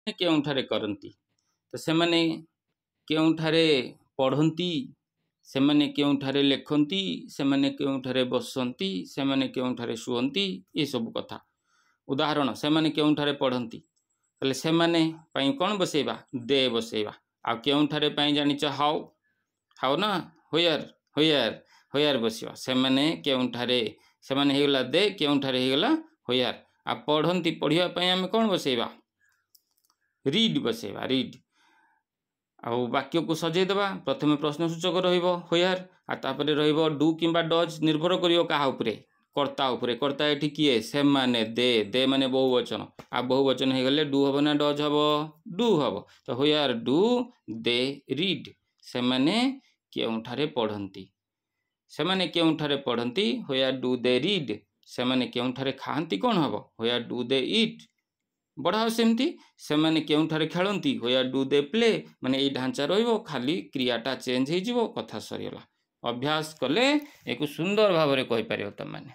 केउठारे करती तो सेमाने केउठारे पढ़ती सेमाने केउठारे लेखती सेमाने केउठारे बसती सेमाने केउठारे शुअती ये सब कथा उदाहरण सेमाने केउठारे पढ़ती ताले सेमाने पई कौन बसेबा दे बसेबा आ केउठारे पई जानिच हाउ हाउ ना होयर होयर होयर बसिबा सेमाने केउठारे सेमाने हेगला दे केउठारे हेगला होयर आ पढ़ती पढ़िया पई आमे कौन बसेबा रीड बसेबा रीड आ वाक्य को सजै देबा प्रथमे प्रश्नसूचक रहिबो होयर आ तापरे रहिबो डू किंबा डज निर्भर करियो काहा उपरे कर्ता एठी किए सेमाने दे दे माने बहुवचन आ बहुवचन हे गले डू हबो ना डज हबो डू हबो तो होयर डू दे रीड सेमाने केउठारे पढ़ती सेमाने केउठारे पढ़ती होयर डू दे रीड सेमाने केउठारे खाती कौन हबो होयर डू दे ईट बढ़ाओ सेमती सेमाने केउठारे खेलती होयर डू दे प्ले माने ये ढांचा रहिबो खाली क्रियाटा चेंज हो जिवो कथा सरीला अभ्यास कले एक सुंदर भाव में कहि पारियो तमाने।